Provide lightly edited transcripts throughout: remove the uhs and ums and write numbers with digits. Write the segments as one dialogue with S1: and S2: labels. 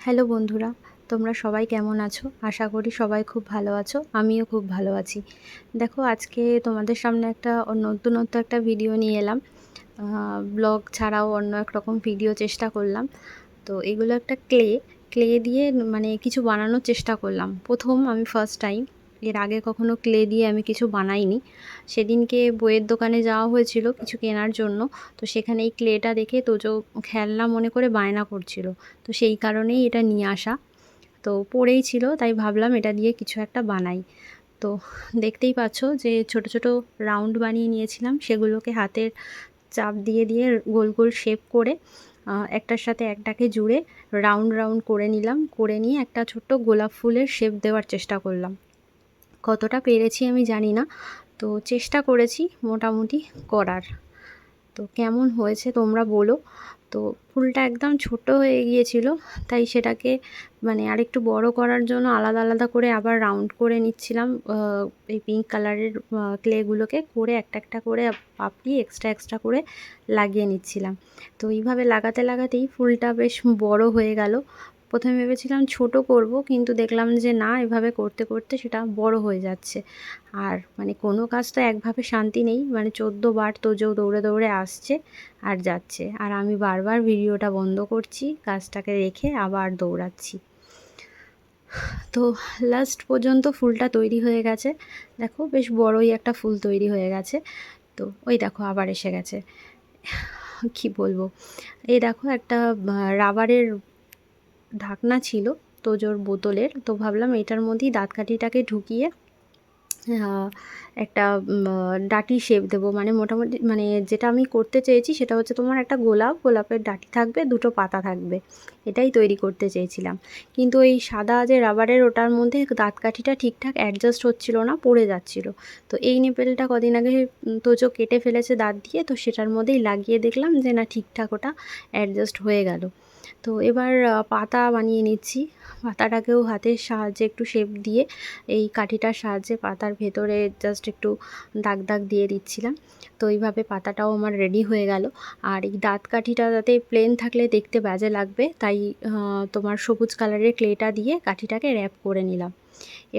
S1: Hello বন্ধুরা, তোমরা সবাই কেমন আছো? আশা করি সবাই খুব ভালো আছো। আমিও খুব ভালো আছি। দেখো, আজকে তোমাদের সামনে একটা নতুনত্ব একটা ভিডিও নিয়ে এলাম। ব্লগ ছাড়াও অন্য এক রকম ভিডিও চেষ্টা করলাম। তো এগুলো একটা ক্লে দিয়ে মানে কিছু বানানোর চেষ্টা করলাম। আমি ফার্স্ট টাইম, এর আগে কখনো ক্লে দিয়ে আমি কিছু বানাইনি। সেদিনকে বইয়ের দোকানে যাওয়া হয়েছিল কিছু কেনার জন্য। তো সেখানে এই ক্লেটা দেখে তোজো খেলনা মনে করে বায়না করছিল। তো সেই কারণেই এটা নিয়ে আসা। তো পড়েই ছিল, তাই ভাবলাম এটা দিয়ে কিছু একটা বানাই। তো দেখতেই পাচ্ছ যে ছোট ছোট রাউন্ড বানিয়ে নিয়েছিলাম, সেগুলোকে হাতের চাপ দিয়ে দিয়ে গোল গোল শেপ করে একটার সাথে একটাকে জুড়ে রাউন্ড রাউন্ড করে নিলাম। করে নিয়ে একটা ছোট্ট গোলাপ ফুলের শেপ দেওয়ার চেষ্টা করলাম। কতটা পেরেছি আমি জানি না, তো চেষ্টা করেছি মোটামুটি করার। তো কেমন হয়েছে তোমরা বলো। তো ফুলটা একদম ছোট হয়ে গিয়েছিল, তাই সেটাকে মানে আরেকটু বড় করার জন্য আলাদা আলাদা করে আবার রাউন্ড করে নিচ্ছিলাম। এই পিঙ্ক কালারের ক্লেগুলোকে করে একটা একটা করে পাপড়ি এক্সট্রা এক্সট্রা করে লাগিয়ে নিচ্ছিলাম। তো এইভাবে লাগাতে লাগাতেই ফুলটা বেশ বড় হয়ে গেল। প্রথমে ভেবেছিলাম ছোট করব, কিন্তু দেখলাম যে না, এভাবে করতে করতে সেটা বড় হয়ে যাচ্ছে। আর মানে কোনো কাজ তো একভাবে শান্তি নেই, মানে 14 বার তোজো দৌড়ে দৌড়ে আসছে আর যাচ্ছে, আর আমি বারবার ভিডিওটা বন্ধ করছি, কাজটাকে রেখে আবার দৌড়াচ্ছি। তো লাস্ট পর্যন্ত ফুলটা তৈরি হয়ে গেছে। দেখো, বেশ বড়ই একটা ফুল তৈরি হয়ে গেছে। তো ওই দেখো আবার এসে গেছে। কি বলবো, এই দেখো একটা রাবারের ঢাকনা ছিল তোজোর বোতলের। তো ভাবলাম এটার মধ্যেই দাঁতকাঠিটাকে ঢুকিয়ে একটা ডাঁটি শেপ দেবো। মানে মোটামুটি মানে যেটা আমি করতে চেয়েছি সেটা হচ্ছে তোমার একটা গোলাপের ডাঁটি থাকবে, দুটো পাতা থাকবে, এটাই তৈরি করতে চেয়েছিলাম। কিন্তু এই সাদা যে রাবারের ওটার মধ্যে দাঁতকাঠিটা ঠিকঠাক অ্যাডজাস্ট হচ্ছিল না, পড়ে যাচ্ছিল। তো এই নেপেলটা কদিন আগে তোজো কেটে ফেলেছে দাঁত দিয়ে, তো সেটার মধ্যেই লাগিয়ে দেখলাম যে না, ঠিকঠাক ওটা অ্যাডজাস্ট হয়ে গেল। তো এবার পাতা বানিয়ে নিচ্ছি। পাতাটাকেও হাতের সাহায্যে একটু শেপ দিয়ে এই কাঠিটার সাহায্যে পাতার ভেতরে জাস্ট একটু দাগ দাগ দিয়ে দিচ্ছিলাম। তো এইভাবে পাতাটাও আমার রেডি হয়ে গেল। আর এই দাঁত কাঠিটা যাতে প্লেন থাকলে দেখতে বাজে লাগবে, তাই তোমার সবুজ কালারের ক্লেটা দিয়ে কাঠিটাকে র্যাপ করে নিলাম।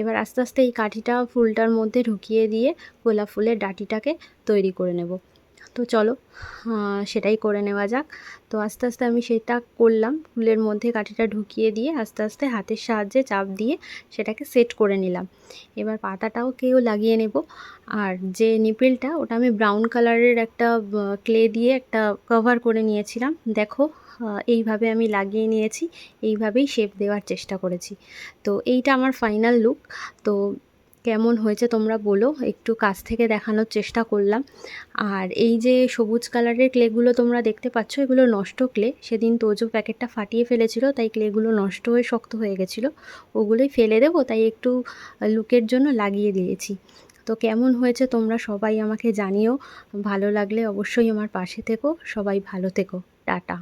S1: এবার আস্তে আস্তে এই কাঠিটা ফুলটার মধ্যে ঢুকিয়ে দিয়ে গোলাপ ফুলের ডাঁটিটাকে তৈরি করে নেব। তো চলো সেটাই করে নেওয়া যাক। তো আস্তে আস্তে আমি সেটা করলাম, ফুলের মধ্যে কাঠিটা ঢুকিয়ে দিয়ে আস্তে আস্তে হাতের সাহায্যে চাপ দিয়ে সেটাকে সেট করে নিলাম। এবার পাতাটাও লাগিয়ে নেব। আর যে নিপেলটা, ওটা আমি ব্রাউন কালারের একটা ক্লে দিয়ে একটা কভার করে নিয়েছিলাম। দেখো, এইভাবে আমি লাগিয়ে নিয়েছি, এইভাবেই শেপ দেওয়ার চেষ্টা করেছি। তো এইটা আমার ফাইনাল লুক। তো কেমন হয়েছে তোমরা বলো, একটু কাছ থেকে দেখানোর চেষ্টা করলাম। আর এই যে সবুজ কালারের ক্লেগুলো তোমরা দেখতে পাচ্ছ, এগুলো নষ্ট ক্লে। সেদিন তোজো প্যাকেটটা ফাটিয়ে ফেলেছিল, তাই ক্লেগুলো নষ্ট হয়ে শক্ত হয়ে গেছিলো। ওগুলোই ফেলে দেবো, তাই একটু লুকের জন্য লাগিয়ে দিয়েছি। তো কেমন হয়েছে তোমরা সবাই আমাকে জানিও। ভালো লাগলে অবশ্যই আমার পাশে থেকো। সবাই ভালো থেকো। টাটা।